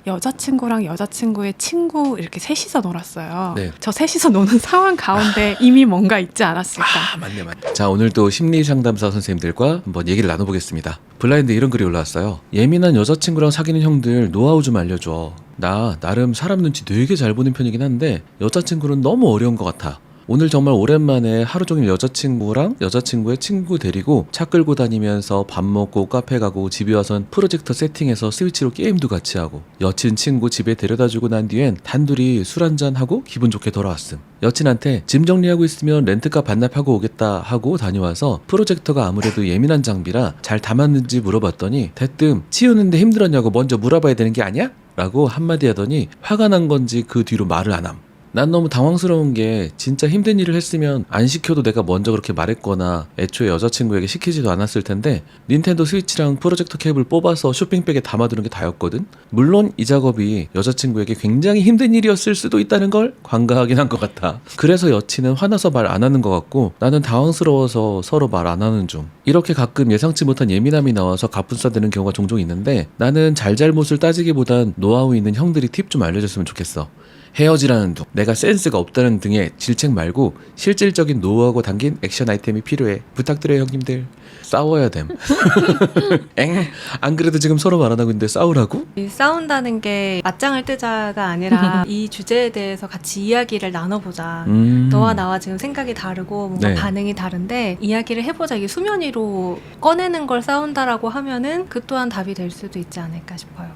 여자친구랑 여자친구의 친구 이렇게 셋이서 놀았어요. 네. 저 셋이서 노는 상황 가운데 이미 뭔가 있지 않았을까. 맞네. 자, 오늘도 심리상담사 선생님들과 한번 얘기를 나눠보겠습니다. 블라인드 이런 글이 올라왔어요. 예민한 여자친구랑 사귀는 형들 노하우 좀 알려줘. 나 나름 사람 눈치 되게 잘 보는 편이긴 한데 여자친구는 너무 어려운 것 같아. 오늘 정말 오랜만에 하루 종일 여자친구랑 여자친구의 친구 데리고 차 끌고 다니면서 밥 먹고 카페 가고 집에 와선 프로젝터 세팅해서 스위치로 게임도 같이 하고 여친 친구 집에 데려다주고 난 뒤엔 단둘이 술 한잔하고 기분 좋게 돌아왔음. 여친한테 짐 정리하고 있으면 렌트카 반납하고 오겠다 하고 다녀와서 프로젝터가 아무래도 예민한 장비라 잘 담았는지 물어봤더니 대뜸 치우는데 힘들었냐고 먼저 물어봐야 되는 게 아니야? 라고 한마디 하더니 화가 난 건지 그 뒤로 말을 안 함. 난 너무 당황스러운 게 진짜 힘든 일을 했으면 안 시켜도 내가 먼저 그렇게 말했거나 애초에 여자친구에게 시키지도 않았을 텐데 닌텐도 스위치랑 프로젝터 케이블 뽑아서 쇼핑백에 담아두는 게 다였거든. 물론 이 작업이 여자친구에게 굉장히 힘든 일이었을 수도 있다는 걸 관가하긴 한 것 같아. 그래서 여친은 화나서 말 안 하는 것 같고 나는 당황스러워서 서로 말 안 하는 중. 이렇게 가끔 예상치 못한 예민함이 나와서 갑분싸되는 경우가 종종 있는데 나는 잘잘못을 따지기보단 노하우 있는 형들이 팁 좀 알려줬으면 좋겠어. 헤어지라는 둥, 내가 센스가 없다는 등의 질책 말고 실질적인 노하우가 담긴 액션 아이템이 필요해. 부탁드려요 형님들. 싸워야 됨. 엥? 안 그래도 지금 서로 말 안 하고 있는데 싸우라고? 싸운다는 게 맞짱을 뜨자가 아니라 이 주제에 대해서 같이 이야기를 나눠보자. 너와 나와 지금 생각이 다르고 뭔가 네. 반응이 다른데 이야기를 해보자. 이게 수면 위로 꺼내는 걸 싸운다라고 하면은 그 또한 답이 될 수도 있지 않을까 싶어요.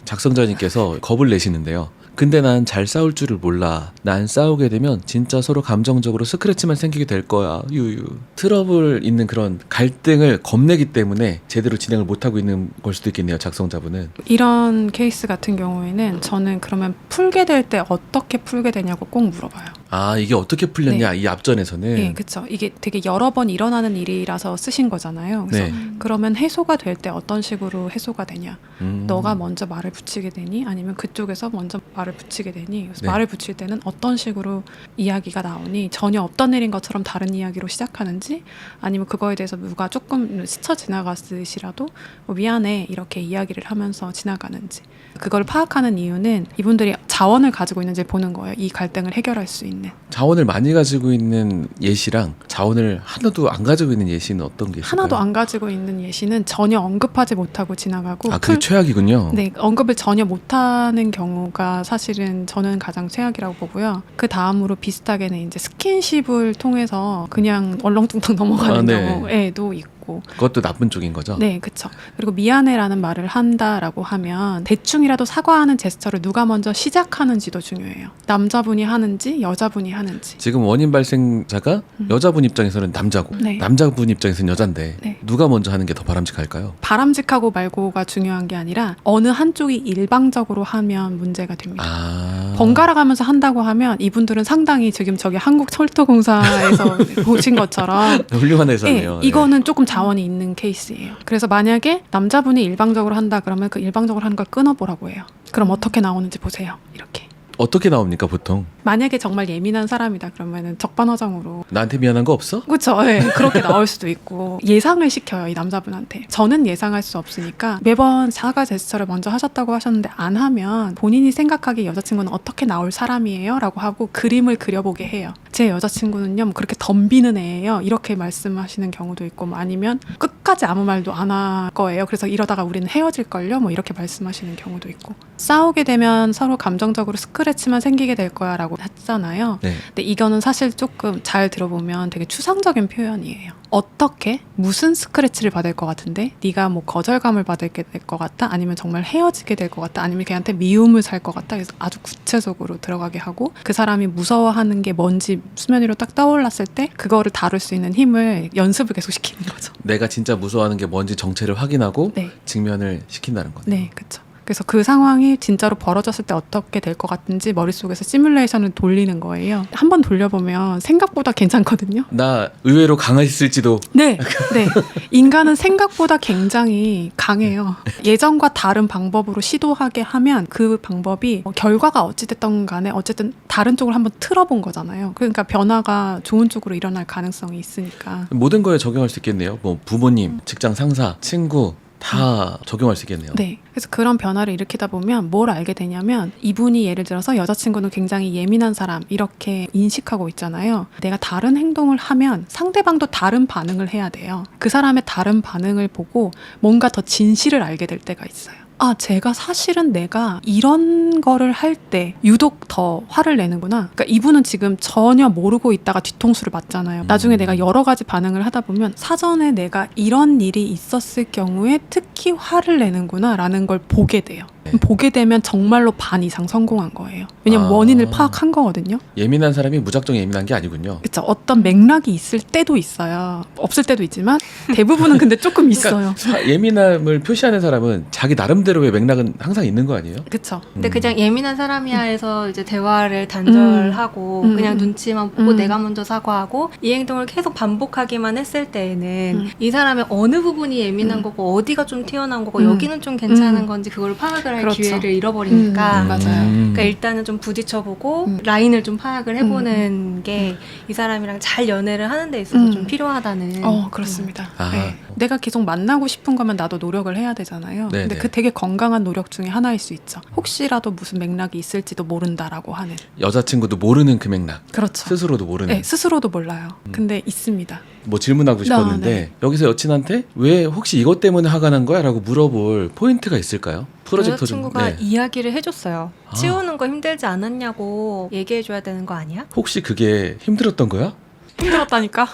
작성자님께서 겁을 내시는데요. 근데 난 잘 싸울 줄을 몰라. 난 싸우게 되면 진짜 서로 감정적으로 스크래치만 생기게 될 거야. 유유. 트러블 있는 그런 갈등을 겁내기 때문에 제대로 진행을 못하고 있는 걸 수도 있겠네요. 작성자분은. 이런 케이스 같은 경우에는 저는 그러면 풀게 될 때 어떻게 풀게 되냐고 꼭 물어봐요. 아, 이게 어떻게 풀렸냐? 이 앞전에서는. 네, 그렇죠. 이게 되게 여러 번 일어나는 일이라서 쓰신 거잖아요. 그래서 네. 그러면 해소가 될 때 어떤 식으로 해소가 되냐? 너가 먼저 말을 붙이게 되니? 아니면 그쪽에서 먼저 말을 붙이게 되니? 그래서 네. 말을 붙일 때는 어떤 식으로 이야기가 나오니? 전혀 없던 일인 것처럼 다른 이야기로 시작하는지? 아니면 그거에 대해서 누가 조금 스쳐 지나갔으시라도 뭐 미안해 이렇게 이야기를 하면서 지나가는지. 그걸 파악하는 이유는 이분들이 자원을 가지고 있는지 보는 거예요. 이 갈등을 해결할 수 있는. 자원을 많이 가지고 있는 예시랑 자원을 하나도 안 가지고 있는 예시는 어떤 게 있을까요? 하나도 안 가지고 있는 예시는 전혀 언급하지 못하고 지나가고 아, 그게 최악이군요. 네, 언급을 전혀 못하는 경우가 사실은 저는 가장 최악이라고 보고요. 그 다음으로 비슷하게는 이제 스킨십을 통해서 그냥 얼렁뚱땅 넘어가는 네. 경우에도 있고. 그것도 나쁜 쪽인 거죠? 네, 그렇죠. 그리고 미안해라는 말을 한다라고 하면 대충이라도 사과하는 제스처를 누가 먼저 시작하는지도 중요해요. 남자분이 하는지 여자분이 하는지. 지금 원인 발생자가 여자분 입장에서는 남자고 네. 남자분 입장에서는 여잔데 네. 누가 먼저 하는 게 더 바람직할까요? 바람직하고 말고가 중요한 게 아니라 어느 한쪽이 일방적으로 하면 문제가 됩니다. 아... 번갈아 가면서 한다고 하면 이분들은 상당히 지금 저기 한국철도공사에서 보신 것처럼 훌륭한 회사네요. 네, 이거는 조금 자원이 있는 케이스예요. 그래서 만약에 남자분이 일방적으로 한다 그러면 그 일방적으로 하는 걸 끊어보라고 해요. 그럼 어떻게 나오는지 보세요. 이렇게. 어떻게 나옵니까 보통? 만약에 정말 예민한 사람이다 그러면은 적반하장으로 나한테 미안한 거 없어? 그렇죠. 네, 그렇게 나올 수도 있고 예상을 시켜요. 이 남자분한테. 저는 예상할 수 없으니까 매번 사과 제스처를 먼저 하셨다고 하셨는데 안 하면 본인이 생각하기에 여자친구는 어떻게 나올 사람이에요? 라고 하고 그림을 그려보게 해요. 제 여자친구는요 뭐 그렇게 덤비는 애예요. 이렇게 말씀하시는 경우도 있고 뭐 아니면 끝까지 아무 말도 안 할 거예요. 그래서 이러다가 우리는 헤어질걸요? 뭐 이렇게 말씀하시는 경우도 있고. 싸우게 되면 서로 감정적으로 스크래치만 생기게 될 거야 라고 했잖아요. 네. 근데 이거는 사실 조금 잘 들어보면 되게 추상적인 표현이에요. 어떻게? 무슨 스크래치를 받을 것 같은데? 네가 뭐 거절감을 받게 될 것 같다? 아니면 정말 헤어지게 될 것 같다? 아니면 걔한테 미움을 살 것 같다? 그래서 아주 구체적으로 들어가게 하고 그 사람이 무서워하는 게 뭔지 수면 위로 딱 떠올랐을 때 그거를 다룰 수 있는 힘을 연습을 계속 시키는 거죠. 내가 진짜 무서워하는 게 뭔지 정체를 확인하고 네. 직면을 시킨다는 거네요. 네, 그렇죠. 그래서 그 상황이 진짜로 벌어졌을 때 어떻게 될 것 같은지 머릿속에서 시뮬레이션을 돌리는 거예요. 한번 돌려보면 생각보다 괜찮거든요. 나 의외로 강했을지도. 네, 네. 인간은 생각보다 굉장히 강해요. 예전과 다른 방법으로 시도하게 하면 그 방법이 결과가 어찌됐든 간에 어쨌든 다른 쪽으로 한번 틀어본 거잖아요. 그러니까 변화가 좋은 쪽으로 일어날 가능성이 있으니까. 모든 거에 적용할 수 있겠네요. 뭐 부모님, 직장 상사, 친구, 다 적용할 수 있겠네요. 네. 그래서 그런 변화를 일으키다 보면 뭘 알게 되냐면 이분이 예를 들어서 여자친구는 굉장히 예민한 사람 이렇게 인식하고 있잖아요. 내가 다른 행동을 하면 상대방도 다른 반응을 해야 돼요. 그 사람의 다른 반응을 보고 뭔가 더 진실을 알게 될 때가 있어요. 아, 제가 사실은 내가 이런 거를 할 때 유독 더 화를 내는구나. 그러니까 이분은 지금 전혀 모르고 있다가 뒤통수를 맞잖아요. 나중에 내가 여러 가지 반응을 하다 보면 사전에 내가 이런 일이 있었을 경우에 특히 화를 내는구나 라는 걸 보게 돼요. 보게 되면 정말로 반 이상 성공한 거예요. 왜냐면 원인을 파악한 거거든요. 예민한 사람이 무작정 예민한 게 아니군요. 그렇죠. 어떤 맥락이 있을 때도 있어요. 없을 때도 있지만 대부분은 근데 조금 있어요. 예민함을 표시하는 사람은 자기 나름대로의 맥락은 항상 있는 거 아니에요? 그렇죠. 근데 그냥 예민한 사람이야 해서 이제 대화를 단절하고 그냥 눈치만 보고 내가 먼저 사과하고 이 행동을 계속 반복하기만 했을 때에는 이 사람의 어느 부분이 예민한 거고 어디가 좀 튀어나온 거고 여기는 좀 괜찮은 건지 그걸 파악을 할 그렇죠. 기회를 잃어버리니까 맞아요. 그러니까 일단은 좀 부딪혀보고 라인을 좀 파악을 해보는 게 이 사람이랑 잘 연애를 하는 데 있어서 좀 필요하다는. 그렇습니다. 아. 네. 내가 계속 만나고 싶은 거면 나도 노력을 해야 되잖아요. 네네. 근데 그 되게 건강한 노력 중에 하나일 수 있죠. 혹시라도 무슨 맥락이 있을지도 모른다라고 하는. 여자친구도 모르는 그 맥락. 그렇죠. 스스로도 모르는. 네, 스스로도 몰라요. 근데 있습니다. 뭐 질문하고 싶었는데 네. 여기서 여친한테 왜 혹시 이것 때문에 화가 난 거야? 라고 물어볼 포인트가 있을까요? 프로젝터 좀. 여자친구가 이야기를 해줬어요. 아. 치우는 거 힘들지 않았냐고 얘기해줘야 되는 거 아니야? 혹시 그게 힘들었던 거야? 힘들었다니까.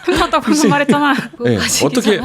힘들었다고 방금 말했잖아. 네.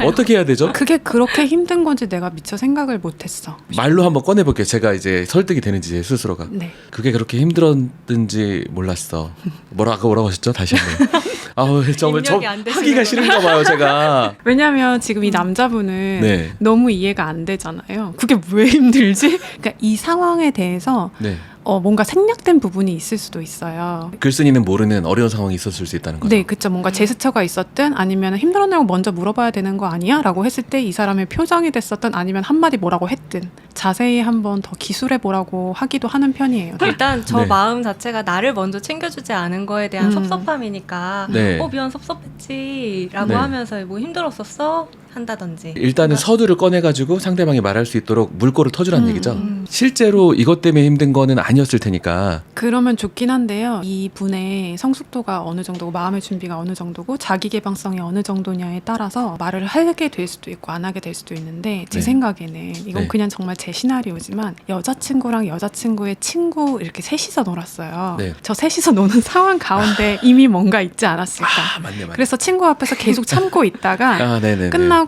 어떻게 해야 되죠? 그게 그렇게 힘든 건지 내가 미처 생각을 못했어. 말로 한번 꺼내볼게요. 제가 이제 설득이 되는지 제 스스로가. 네. 그게 그렇게 힘들었는지 몰랐어. 뭐라고 하셨죠? 다시 한번. 아우 정말 입력이 안 되시는 하기가 싫은가 봐요 제가. 왜냐면 지금 이 남자분은 네. 너무 이해가 안 되잖아요. 그게 왜 힘들지? 그러니까 이 상황에 대해서 네. 뭔가 생략된 부분이 있을 수도 있어요. 글쓴이는 모르는 어려운 상황이 있었을 수 있다는 거죠. 네, 그쵸. 뭔가 제스처가 있었든 아니면 힘들었냐고 먼저 물어봐야 되는 거 아니야? 라고 했을 때 이 사람의 표정이 됐었든 아니면 한마디 뭐라고 했든 자세히 한번 더 기술해보라고 하기도 하는 편이에요. 일단 저 네. 마음 자체가 나를 먼저 챙겨주지 않은 거에 대한 섭섭함이니까 네. 미안 섭섭했지 라고 네. 하면서 뭐 힘들었었어? 한다든지 일단은 서두를 꺼내가지고 상대방이 말할 수 있도록 물꼬를 터주라는 얘기죠. 음. 실제로 이것 때문에 힘든 거는 아니었을 테니까. 그러면 좋긴 한데요. 이 분의 성숙도가 어느 정도고 마음의 준비가 어느 정도고 자기 개방성이 어느 정도냐에 따라서 말을 하게 될 수도 있고 안 하게 될 수도 있는데 제 네. 생각에는 이건 네. 그냥 정말 제 시나리오지만 여자친구랑 여자친구의 친구 이렇게 셋이서 놀았어요. 네. 저 셋이서 노는 상황 가운데 이미 뭔가 있지 않았을까. 맞네. 그래서 친구 앞에서 계속 참고 있다가 네네. 끝나고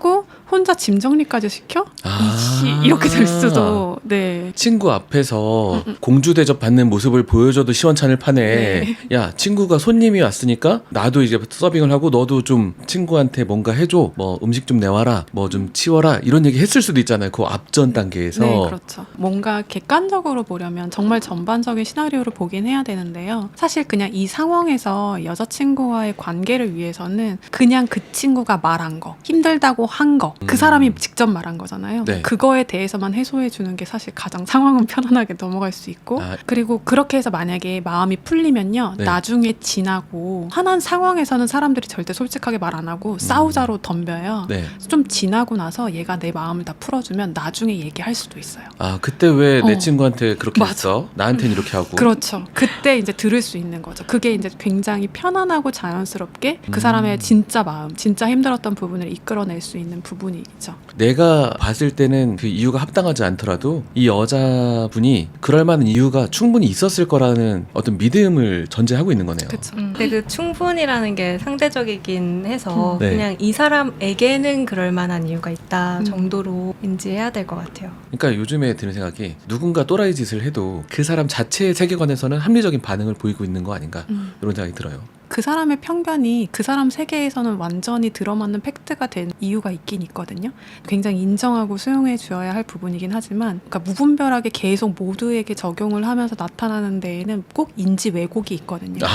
혼자 짐 정리까지 시켜? 이씨 이렇게 될 수도. 네. 친구 앞에서 공주 대접 받는 모습을 보여줘도 시원찮을 판에 야 친구가 손님이 왔으니까 나도 이제 서빙을 하고 너도 좀 친구한테 뭔가 해줘 뭐 음식 좀 내와라 뭐 좀 치워라 이런 얘기 했을 수도 있잖아요. 그 앞전 단계에서. 네, 그렇죠. 뭔가 객관적으로 보려면 정말 전반적인 시나리오를 보긴 해야 되는데요. 사실 그냥 이 상황에서 여자친구와의 관계를 위해서는 그냥 그 친구가 말한 거, 힘들다고 한 거, 그 사람이 직접 말한 거잖아요. 네. 그거에 대해서만 해소해 주는 게 사실 가장 상황은 편안하게 넘어갈 수 있고 그리고 그렇게 해서 만약에 마음이 풀리면요. 네. 나중에 지나고 화난 상황에서는 사람들이 절대 솔직하게 말 안 하고 싸우자로 덤벼요. 네. 좀 지나고 나서 얘가 내 마음을 다 풀어주면 나중에 얘기할 수도 있어요. 아 그때 왜 내 어. 친구한테 그렇게 맞아. 했어? 나한테는 이렇게 하고. 그렇죠. 그때 이제 들을 수 있는 거죠. 그게 이제 굉장히 편안하고 자연스럽게 그 사람의 진짜 마음, 진짜 힘들었던 부분을 이끌어낼 수 있는 부분이죠. 내가 봤을 때는 그 이유가 합당하지 않더라도 이 여자분이 그럴 만한 이유가 충분히 있었을 거라는 어떤 믿음을 전제하고 있는 거네요. 그렇죠. 근데 그 충분이라는 게 상대적이긴 해서 네. 그냥 이 사람에게는 그럴 만한 이유가 있다 정도로 인지해야 될 것 같아요. 그러니까 요즘에 드는 생각이 누군가 또라이 짓을 해도 그 사람 자체의 세계관에서는 합리적인 반응을 보이고 있는 거 아닌가 이런 생각이 들어요. 그 사람의 편견이 그 사람 세계에서는 완전히 들어맞는 팩트가 된 이유가 있긴 있거든요. 굉장히 인정하고 수용해 주어야 할 부분이긴 하지만 그러니까 무분별하게 계속 모두에게 적용을 하면서 나타나는 데에는 꼭 인지 왜곡이 있거든요.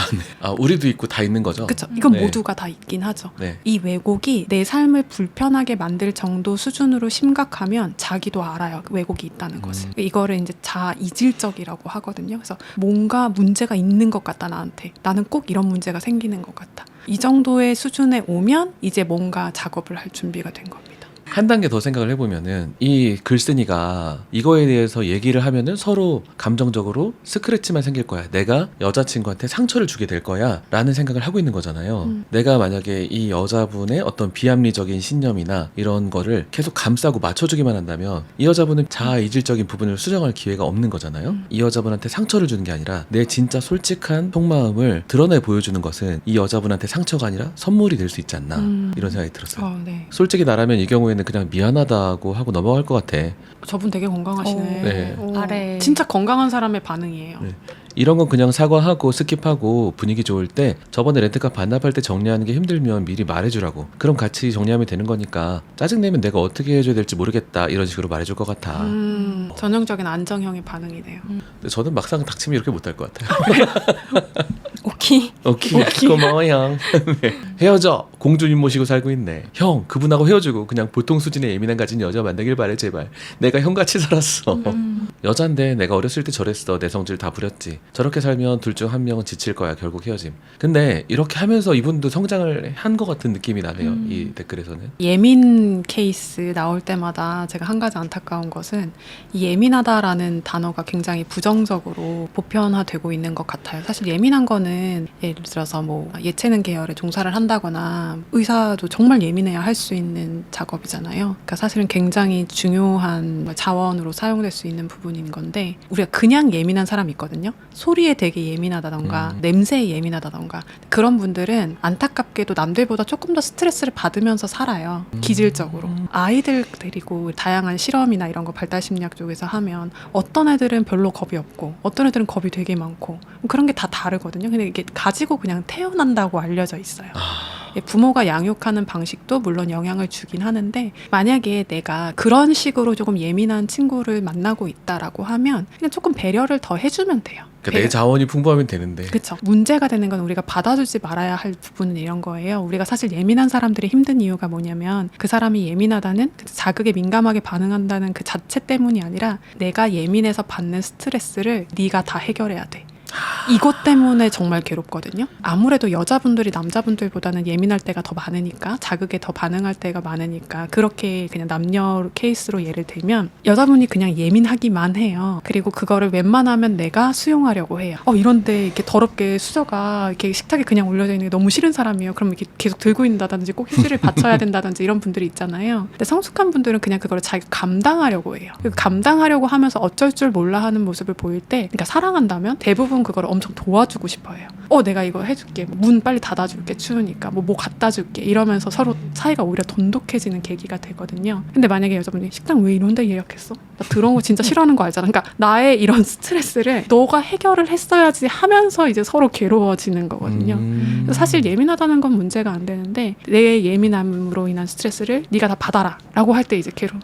우리도 있고 다 있는 거죠. 그렇죠. 이건 네. 모두가 다 있긴 하죠. 네. 이 왜곡이 내 삶을 불편하게 만들 정도 수준으로 심각하면 자기도 알아요. 그 왜곡이 있다는 것을. 이거를 이제 자아 이질적이라고 하거든요. 그래서 뭔가 문제가 있는 것 같다 나한테. 나는 꼭 이런 문제가 생기는 것 같다. 이 정도의 수준에 오면 이제 뭔가 작업을 할 준비가 된 겁니다. 한 단계 더 생각을 해보면은 이 글쓴이가 이거에 대해서 얘기를 하면은 서로 감정적으로 스크래치만 생길 거야. 내가 여자친구한테 상처를 주게 될 거야 라는 생각을 하고 있는 거잖아요. 내가 만약에 이 여자분의 어떤 비합리적인 신념이나 이런 거를 계속 감싸고 맞춰주기만 한다면 이 여자분은 자아 이질적인 부분을 수정할 기회가 없는 거잖아요. 이 여자분한테 상처를 주는 게 아니라 내 진짜 솔직한 속마음을 드러내 보여주는 것은 이 여자분한테 상처가 아니라 선물이 될 수 있지 않나 이런 생각이 들었어요. 네. 솔직히 나라면 이 경우에는 그냥 미안하다고 하고 넘어갈 것 같아. 저분 되게 건강하시네. 네. 아래. 진짜 건강한 사람의 반응이에요. 네. 이런 건 그냥 사과하고 스킵하고 분위기 좋을 때 저번에 렌트카 반납할 때 정리하는 게 힘들면 미리 말해주라고. 그럼 같이 정리하면 되는 거니까 짜증내면 내가 어떻게 해줘야 될지 모르겠다 이런 식으로 말해줄 것 같아. 전형적인 안정형의 반응이네요. 근데 저는 막상 닥치면 이렇게 못할 것 같아요. 오키. 오케이 고마워 형. 네. 헤어져. 공주님 모시고 살고 있네. 형 그분하고 헤어지고 그냥 보통 수준의 예민함 가진 여자 만나길 바래 제발. 내가 형같이 살았어. 여잔데 내가 어렸을 때 저랬어. 내 성질 다 부렸지. 저렇게 살면 둘 중 한 명은 지칠 거야. 결국 헤어짐. 근데 이렇게 하면서 이분도 성장을 한 것 같은 느낌이 나네요. 이 댓글에서는. 예민 케이스 나올 때마다 제가 한 가지 안타까운 것은 이 예민하다라는 단어가 굉장히 부정적으로 보편화되고 있는 것 같아요. 사실 예민한 거는 예를 들어서 뭐 예체능 계열에 종사를 한다거나 의사도 정말 예민해야 할 수 있는 작업이잖아요. 그러니까 사실은 굉장히 중요한 자원으로 사용될 수 있는 부분인 건데 우리가 그냥 예민한 사람이 있거든요. 소리에 되게 예민하다던가 냄새에 예민하다던가 그런 분들은 안타깝게도 남들보다 조금 더 스트레스를 받으면서 살아요. 기질적으로. 아이들 데리고 다양한 실험이나 이런 거 발달심리학 쪽에서 하면 어떤 애들은 별로 겁이 없고 어떤 애들은 겁이 되게 많고 그런 게 다 다르거든요. 근데 이게 가지고 그냥 태어난다고 알려져 있어요. 부모가 양육하는 방식도 물론 영향을 주긴 하는데 만약에 내가 그런 식으로 조금 예민한 친구를 만나고 있다라고 하면 그냥 조금 배려를 더 해주면 돼요. 그러니까 내 자원이 풍부하면 되는데. 그렇죠. 문제가 되는 건 우리가 받아주지 말아야 할 부분은 이런 거예요. 우리가 사실 예민한 사람들이 힘든 이유가 뭐냐면 그 사람이 예민하다는 그 자극에 민감하게 반응한다는 그 자체 때문이 아니라 내가 예민해서 받는 스트레스를 네가 다 해결해야 돼. 이것 때문에 정말 괴롭거든요. 아무래도 여자분들이 남자분들보다는 예민할 때가 더 많으니까 자극에 더 반응할 때가 많으니까 그렇게 그냥 남녀 케이스로 예를 들면 여자분이 그냥 예민하기만 해요. 그리고 그거를 웬만하면 내가 수용하려고 해요. 이런데 이렇게 더럽게 수저가 이렇게 식탁에 그냥 올려져 있는 게 너무 싫은 사람이에요. 그럼 이렇게 계속 들고 있다든지 꼭 휴지를 받쳐야 된다든지 이런 분들이 있잖아요. 근데 성숙한 분들은 그냥 그걸 자기가 감당하려고 해요. 그리고 감당하려고 하면서 어쩔 줄 몰라 하는 모습을 보일 때 그러니까 사랑한다면 대부분 그걸 엄청 도와주고 싶어해요. 내가 이거 해줄게. 문 빨리 닫아줄게. 추우니까. 뭐 갖다 줄게. 이러면서 서로 사이가 오히려 돈독해지는 계기가 되거든요. 근데 만약에 여자분이 식당 왜 이런 데 예약했어? 나 들어온 거 진짜 싫어하는 거 알잖아. 그러니까 나의 이런 스트레스를 너가 해결을 했어야지 하면서 이제 서로 괴로워지는 거거든요. 그래서 사실 예민하다는 건 문제가 안 되는데 내 예민함으로 인한 스트레스를 네가 다 받아라 라고 할 때 이제 괴로워.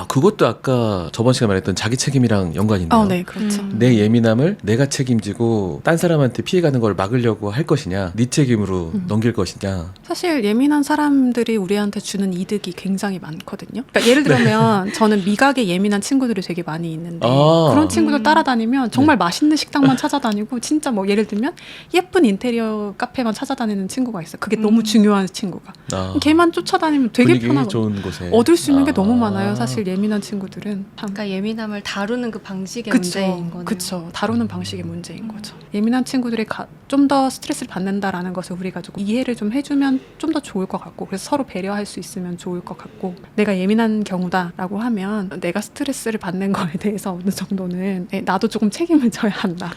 그것도 아까 저번 시간에 말했던 자기 책임이랑 연관이 있네요. 네, 그렇죠. 내 예민함을 내가 책임지고 딴 사람한테 피해가는 걸 막으려고 할 것이냐 네 책임으로 넘길 것이냐. 사실 예민한 사람들이 우리한테 주는 이득이 굉장히 많거든요. 그러니까 예를 들면 저는 미각에 예민한 친구들이 되게 많이 있는데 그런 친구들 따라다니면 정말 맛있는 식당만 찾아다니고 진짜 뭐 예를 들면 예쁜 인테리어 카페만 찾아다니는 친구가 있어요. 그게 너무 중요한 친구가. 걔만 쫓아다니면 되게 분위기 편하고 좋은 곳에 얻을 수 있는 게 너무 많아요. 사실 예민한 친구들은. 그러니까 예민함을 다루는 그 방식의 그쵸, 문제인 거네요. 그쵸. 다루는 방식의 문제인 거죠. 예민한 친구들이 좀 더 스트레스를 받는다라는 것을 우리가 조금 이해를 좀 해주면 좀 더 좋을 것 같고 그래서 서로 배려할 수 있으면 좋을 것 같고 내가 예민한 경우다라고 하면 내가 스트레스를 받는 거에 대해서 어느 정도는 나도 조금 책임을 져야 한다.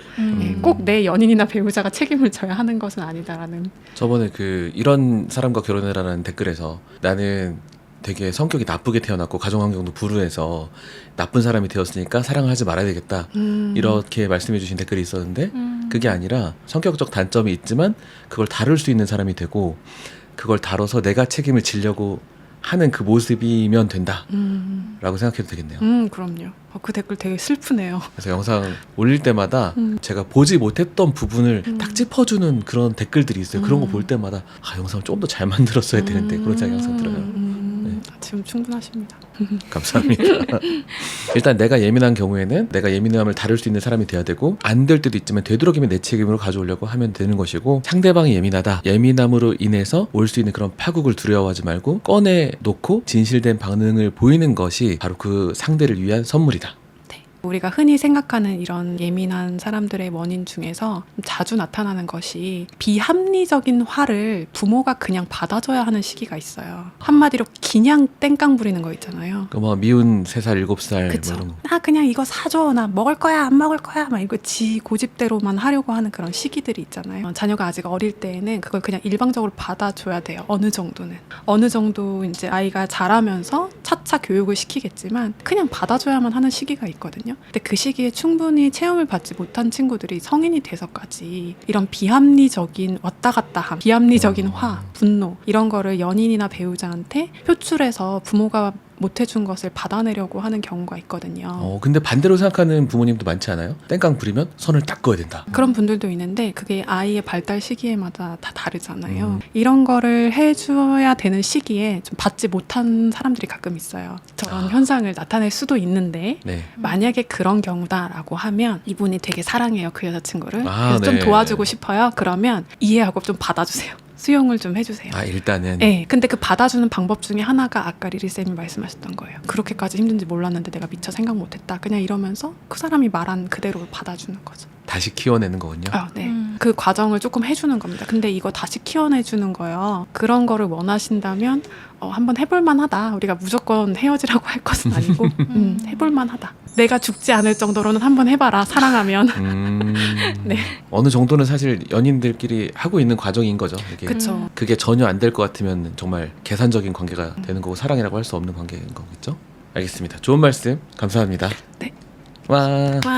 꼭 내 연인이나 배우자가 책임을 져야 하는 것은 아니다라는. 저번에 이런 사람과 결혼해라는 댓글에서 나는 되게 성격이 나쁘게 태어났고 가정환경도 불우해서 나쁜 사람이 되었으니까 사랑을 하지 말아야 되겠다 이렇게 말씀해 주신 댓글이 있었는데 그게 아니라 성격적 단점이 있지만 그걸 다룰 수 있는 사람이 되고 그걸 다뤄서 내가 책임을 지려고 하는 그 모습이면 된다 라고 생각해도 되겠네요. 그럼요. 그 댓글 되게 슬프네요. 그래서 영상 올릴 때마다 제가 보지 못했던 부분을 딱 짚어주는 그런 댓글들이 있어요. 그런 거 볼 때마다 영상을 좀 더 잘 만들었어야 되는데 그런 생각이 항상 들어요. 네. 지금 충분하십니다. 감사합니다. 일단 내가 예민한 경우에는 내가 예민함을 다룰 수 있는 사람이 돼야 되고 안 될 때도 있지만 되도록이면 내 책임으로 가져오려고 하면 되는 것이고 상대방이 예민하다. 예민함으로 인해서 올 수 있는 그런 파국을 두려워하지 말고 꺼내놓고 진실된 반응을 보이는 것이 바로 그 상대를 위한 선물이다. 우리가 흔히 생각하는 이런 예민한 사람들의 원인 중에서 자주 나타나는 것이 비합리적인 화를 부모가 그냥 받아줘야 하는 시기가 있어요. 한마디로 그냥 땡깡 부리는 거 있잖아요. 그 뭐 미운 3살, 7살 그쵸. 뭐 이런 거. 나 그냥 이거 사줘. 나 먹을 거야. 안 먹을 거야. 막 이거 지 고집대로만 하려고 하는 그런 시기들이 있잖아요. 자녀가 아직 어릴 때에는 그걸 그냥 일방적으로 받아줘야 돼요. 어느 정도는. 어느 정도 이제 아이가 자라면서 차차 교육을 시키겠지만 그냥 받아줘야만 하는 시기가 있거든요. 근데 그 시기에 충분히 체험을 받지 못한 친구들이 성인이 돼서까지 이런 비합리적인 왔다 갔다 함, 비합리적인 화, 분노 이런 거를 연인이나 배우자한테 표출해서 부모가 못해준 것을 받아내려고 하는 경우가 있거든요. 근데 반대로 생각하는 부모님도 많지 않아요? 땡깡 부리면 선을 딱 그어야 된다. 그런 분들도 있는데 그게 아이의 발달 시기에마다 다 다르잖아요. 이런 거를 해줘야 되는 시기에 좀 받지 못한 사람들이 가끔 있어요. 저런 현상을 나타낼 수도 있는데 네. 만약에 그런 경우다라고 하면 이분이 되게 사랑해요, 그 여자친구를. 아, 그래서 좀 네. 도와주고 싶어요. 그러면 이해하고 좀 받아주세요. 수용을 좀 해주세요. 일단은 네, 근데 그 받아주는 방법 중에 하나가 아까 리리쌤이 말씀하셨던 거예요. 그렇게까지 힘든지 몰랐는데 내가 미처 생각 못했다. 그냥 이러면서 그 사람이 말한 그대로 받아주는 거죠. 다시 키워내는 거군요. 네. 그 과정을 조금 해주는 겁니다. 근데 이거 다시 키워내주는 거요. 그런 거를 원하신다면 한번 해볼만 하다. 우리가 무조건 헤어지라고 할 것은 아니고 해볼만 하다. 내가 죽지 않을 정도로는 한번 해봐라. 사랑하면. 네. 어느 정도는 사실 연인들끼리 하고 있는 과정인 거죠. 이게. 그쵸. 그게 전혀 안 될 것 같으면 정말 계산적인 관계가 되는 거고 사랑이라고 할 수 없는 관계인 거겠죠. 알겠습니다. 좋은 말씀 감사합니다. 네. 와. 와.